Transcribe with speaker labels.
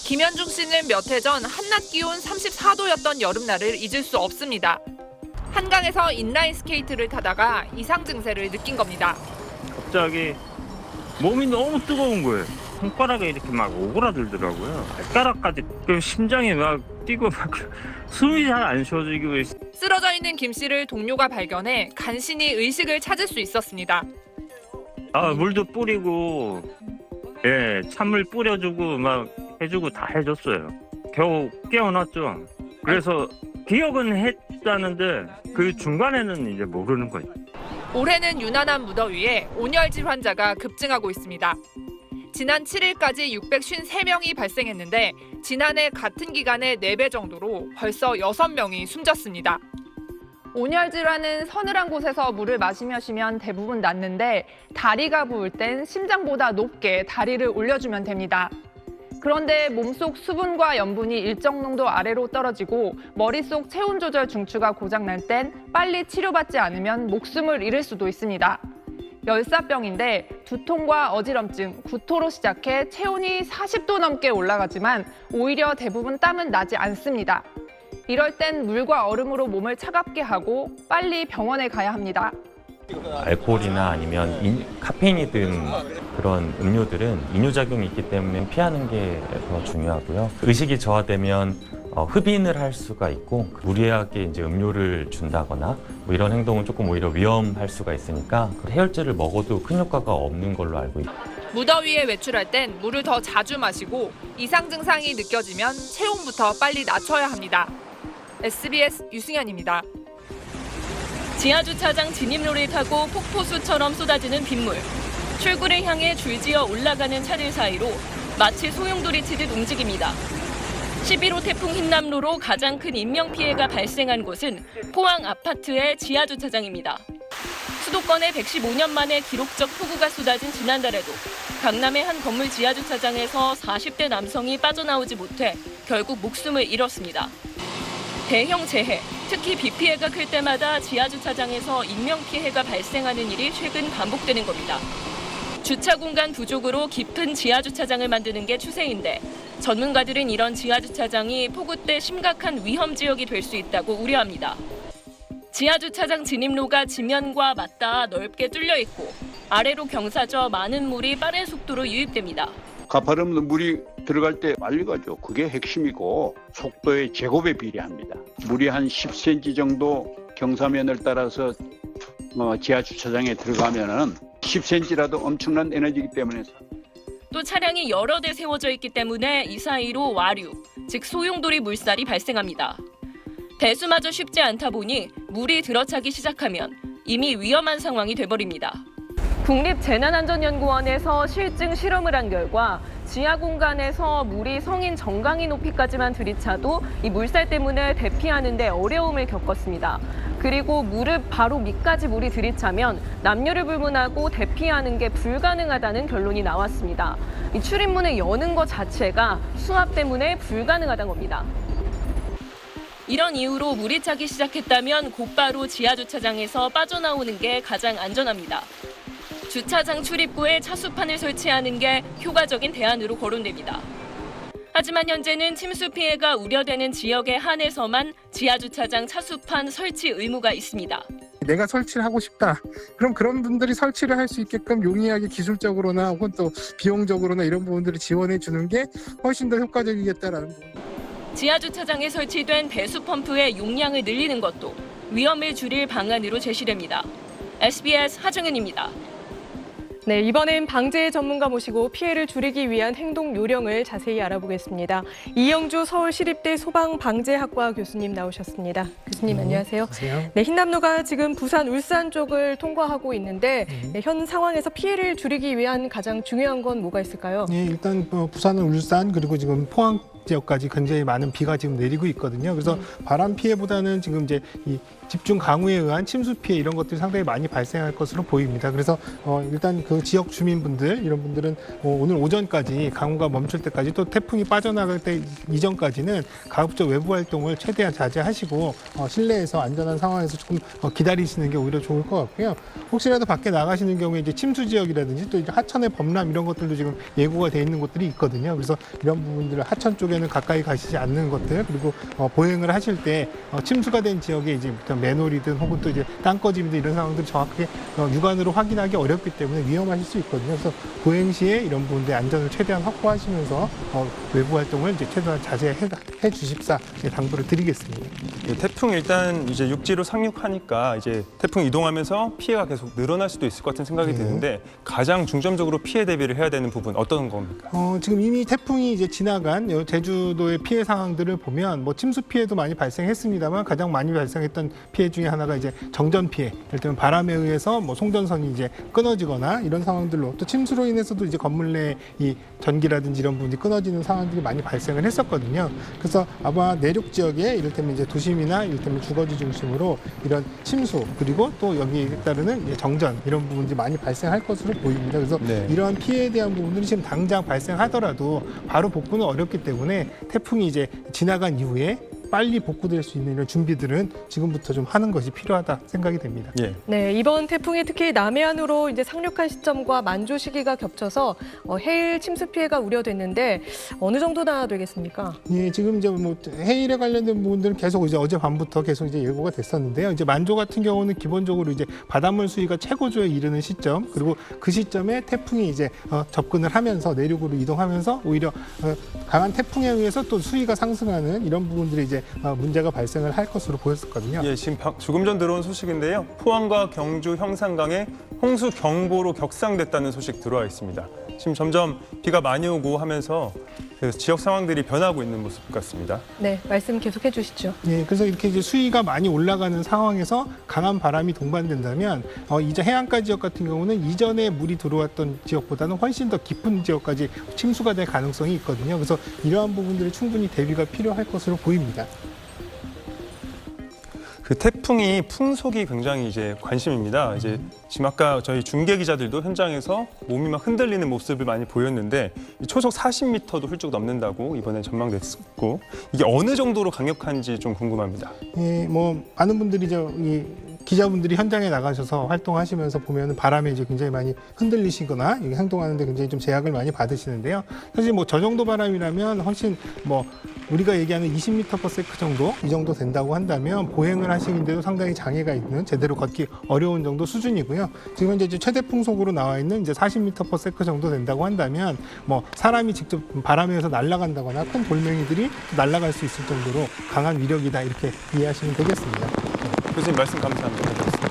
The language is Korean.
Speaker 1: 김현중 씨는 몇 해 전 한낮 기온 34도였던 여름날을 잊을 수 없습니다. 한강에서 인라인 스케이트를 타다가 이상 증세를 느낀 겁니다.
Speaker 2: 갑자기 몸이 너무 뜨거운 거예요. 손가락에 이렇게 막 오그라들더라고요. 발가락까지 심장이 막 뛰고 막 숨이 잘 안 쉬어지고.
Speaker 1: 쓰러져 있는 김 씨를 동료가 발견해 간신히 의식을 찾을 수 있었습니다.
Speaker 2: 물도 뿌리고 찬물 뿌려주고 막 해주고 다 해줬어요. 겨우 깨어났죠. 그래서 기억은 했다는데 그 중간에는 이제 모르는 거예요.
Speaker 1: 올해는 유난한 무더위에 온열질 환자가 급증하고 있습니다. 지난 7일까지 653명이 발생했는데 지난해 같은 기간의 4배 정도로 벌써 6명이 숨졌습니다. 온열 질환은 서늘한 곳에서 물을 마시면 대부분 낫는데 다리가 부을 땐 심장보다 높게 다리를 올려주면 됩니다. 그런데 몸속 수분과 염분이 일정 농도 아래로 떨어지고 머릿속 체온 조절 중추가 고장날 땐 빨리 치료받지 않으면 목숨을 잃을 수도 있습니다. 열사병인데 두통과 어지럼증, 구토로 시작해 체온이 40도 넘게 올라가지만 오히려 대부분 땀은 나지 않습니다. 이럴 땐 물과 얼음으로 몸을 차갑게 하고 빨리 병원에 가야 합니다.
Speaker 3: 알코올이나 아니면 카페인이 든 그런 음료들은 이뇨작용이 있기 때문에 피하는 게 더 중요하고요. 의식이 저하되면 흡인을 할 수가 있고 무리하게 이제 음료를 준다거나 뭐 이런 행동은 조금 오히려 위험할 수가 있으니까 해열제를 먹어도 큰 효과가 없는 걸로 알고 있습니다.
Speaker 1: 무더위에 외출할 땐 물을 더 자주 마시고 이상 증상이 느껴지면 체온부터 빨리 낮춰야 합니다. SBS 유승현입니다.
Speaker 4: 지하주차장 진입로를 타고 폭포수처럼 쏟아지는 빗물. 출구를 향해 줄지어 올라가는 차들 사이로 마치 소용돌이 치듯 움직입니다. 11호 태풍 흰남노로 가장 큰 인명피해가 발생한 곳은 포항 아파트의 지하주차장입니다. 수도권에 115년 만에 기록적 폭우가 쏟아진 지난달에도 강남의 한 건물 지하주차장에서 40대 남성이 빠져나오지 못해 결국 목숨을 잃었습니다. 대형 재해, 특히 비 피해가 클 때마다 지하주차장에서 인명피해가 발생하는 일이 최근 반복되는 겁니다. 주차 공간 부족으로 깊은 지하주차장을 만드는 게 추세인데 전문가들은 이런 지하주차장이 폭우 때 심각한 위험 지역이 될 수 있다고 우려합니다. 지하주차장 진입로가 지면과 맞닿아 넓게 뚫려 있고 아래로 경사져 많은 물이 빠른 속도로 유입됩니다.
Speaker 5: 가파른 물이 들어갈 때 빨리 가죠. 그게 핵심이고 속도의 제곱에 비례합니다. 물이 한 10cm 정도 경사면을 따라서 지하주차장에 들어가면은 10cm라도 엄청난 에너지이기 때문에
Speaker 4: 또 차량이 여러 대 세워져 있기 때문에 이 사이로 와류, 즉 소용돌이 물살이 발생합니다. 배수마저 쉽지 않다 보니 물이 들어차기 시작하면 이미 위험한 상황이 돼버립니다. 국립재난안전연구원에서 실증 실험을 한 결과 지하 공간에서 물이 성인 정강이 높이까지만 들이차도 이 물살 때문에 대피하는 데 어려움을 겪었습니다. 그리고 무릎 바로 밑까지 물이 들이차면 남녀를 불문하고 대피하는 게 불가능하다는 결론이 나왔습니다. 이 출입문을 여는 것 자체가 수압 때문에 불가능하다는 겁니다. 이런 이유로 물이 차기 시작했다면 곧바로 지하주차장에서 빠져나오는 게 가장 안전합니다. 주차장 출입구에 차수판을 설치하는 게 효과적인 대안으로 거론됩니다. 하지만 현재는 침수 피해가 우려되는 지역에 한해서만 지하주차장 차수판 설치 의무가 있습니다.
Speaker 6: 내가 설치를 하고 싶다. 그럼 그런 분들이 설치를 할 수 있게끔 용이하게 기술적으로나 혹은 또 비용적으로나 이런 부분들을 지원해 주는 게 훨씬 더 효과적이겠다라는 부분.
Speaker 4: 지하주차장에 설치된 배수 펌프의 용량을 늘리는 것도 위험을 줄일 방안으로 제시됩니다. SBS 하정은입니다.
Speaker 7: 네, 이번엔 방재 전문가 모시고 피해를 줄이기 위한 행동 요령을 자세히 알아보겠습니다. 이영주 서울시립대 소방방재학과 교수님 나오셨습니다. 교수님 안녕하세요.
Speaker 6: 안녕하세요.
Speaker 7: 네, 흰남노가 지금 부산, 울산 쪽을 통과하고 있는데 네, 현 상황에서 피해를 줄이기 위한 가장 중요한 건 뭐가 있을까요?
Speaker 6: 네, 일단 부산은 울산 그리고 지금 포항 지역까지 굉장히 많은 비가 지금 내리고 있거든요. 그래서 바람 피해보다는 지금 이제 이 집중 강우에 의한 침수 피해 이런 것들이 상당히 많이 발생할 것으로 보입니다. 그래서 일단 그 지역 주민분들 이런 분들은 오늘 오전까지 강우가 멈출 때까지 또 태풍이 빠져나갈 때 이전까지는 가급적 외부 활동을 최대한 자제하시고 실내에서 안전한 상황에서 조금 기다리시는 게 오히려 좋을 것 같고요. 혹시라도 밖에 나가시는 경우에 이제 침수 지역이라든지 또 이제 하천의 범람 이런 것들도 지금 예고가 돼 있는 곳들이 있거든요. 그래서 이런 부분들을 하천 쪽에는 가까이 가시지 않는 것들 그리고 보행을 하실 때 침수가 된 지역에 이제 맨홀이든 혹은 또 이제 땅꺼짐이든 이런 상황들 정확하게 육안으로 확인하기 어렵기 때문에 위험하실 수 있거든요. 그래서 보행 시에 이런 부분들 안전을 최대한 확보하시면서 외부 활동을 이제 최대한 자제해 주십사 당부를 드리겠습니다.
Speaker 8: 예, 태풍 일단 이제 육지로 상륙하니까 이제 태풍 이동하면서 피해가 계속 늘어날 수도 있을 것 같은 생각이 드는데 가장 중점적으로 피해 대비를 해야 되는 부분 어떤 겁니까?
Speaker 6: 지금 이미 태풍이 이제 지나간 제주도의 피해 상황들을 보면 뭐 침수 피해도 많이 발생했습니다만 가장 많이 발생했던 피해 중에 하나가 이제 정전 피해, 예를 들면 바람에 의해서 뭐 송전선이 이제 끊어지거나 이런 상황들로 또 침수로 인해서도 이제 건물 내 이 전기라든지 이런 부분이 끊어지는 상황들이 많이 발생을 했었거든요. 그래서 아마 내륙 지역에 이를테면 이제 도심이나 이를테면 주거지 중심으로 이런 침수 그리고 또 여기에 따르는 이제 정전 이런 부분들이 많이 발생할 것으로 보입니다. 그래서
Speaker 8: 네.
Speaker 6: 이러한 피해에 대한 부분들이 지금 당장 발생하더라도 바로 복구는 어렵기 때문에 태풍이 이제 지나간 이후에 빨리 복구될 수 있는 이런 준비들은 지금부터 좀 하는 것이 필요하다 생각이 됩니다.
Speaker 8: 예.
Speaker 7: 네, 이번 태풍이 특히 남해안으로 이제 상륙한 시점과 만조 시기가 겹쳐서 해일 침수 피해가 우려됐는데 어느 정도나 되겠습니까?
Speaker 6: 예, 지금 이제 뭐 해일에 관련된 부분들은 계속 이제 어젯밤부터 계속 이제 예고가 됐었는데요. 이제 만조 같은 경우는 기본적으로 이제 바닷물 수위가 최고조에 이르는 시점 그리고 그 시점에 태풍이 이제 접근을 하면서 내륙으로 이동하면서 오히려 강한 태풍에 의해서 또 수위가 상승하는 이런 부분들이 이제 문제가 발생을 할 것으로 보였었거든요.
Speaker 8: 예, 지금 조금 전 들어온 소식인데요. 포항과 경주 형산강에 홍수 경보로 격상됐다는 소식 들어와 있습니다. 지금 점점 비가 많이 오고 하면서 그 지역 상황들이 변하고 있는 모습 같습니다.
Speaker 7: 네, 말씀 계속해 주시죠.
Speaker 6: 예, 그래서 이렇게 이제 수위가 많이 올라가는 상황에서 강한 바람이 동반된다면 이제 해안가 지역 같은 경우는 이전에 물이 들어왔던 지역보다는 훨씬 더 깊은 지역까지 침수가 될 가능성이 있거든요. 그래서 이러한 부분들이 충분히 대비가 필요할 것으로 보입니다.
Speaker 8: 그 태풍이 풍속이 굉장히 이제 관심입니다. 이제 지금 아까 저희 중계 기자들도 현장에서 몸이 막 흔들리는 모습을 많이 보였는데 초속 40m도 훌쩍 넘는다고 이번에 전망됐고 이게 어느 정도로 강력한지 좀 궁금합니다.
Speaker 6: 예, 뭐 많은 분들이 이 기자분들이 현장에 나가셔서 활동하시면서 보면 바람에 이제 굉장히 많이 흔들리시거나 행동하는데 굉장히 좀 제약을 많이 받으시는데요. 사실 뭐 저 정도 바람이라면 훨씬 뭐 우리가 얘기하는 20m/s 정도 이 정도 된다고 한다면 보행을 하시는데도 상당히 장애가 있는 제대로 걷기 어려운 정도 수준이고요. 지금 현재 최대 풍속으로 나와 있는 이제 40m/s 정도 된다고 한다면 뭐 사람이 직접 바람에 의해서 날아간다거나 큰 돌멩이들이 날아갈 수 있을 정도로 강한 위력이다 이렇게 이해하시면 되겠습니다.
Speaker 8: 교수님 말씀 감사합니다.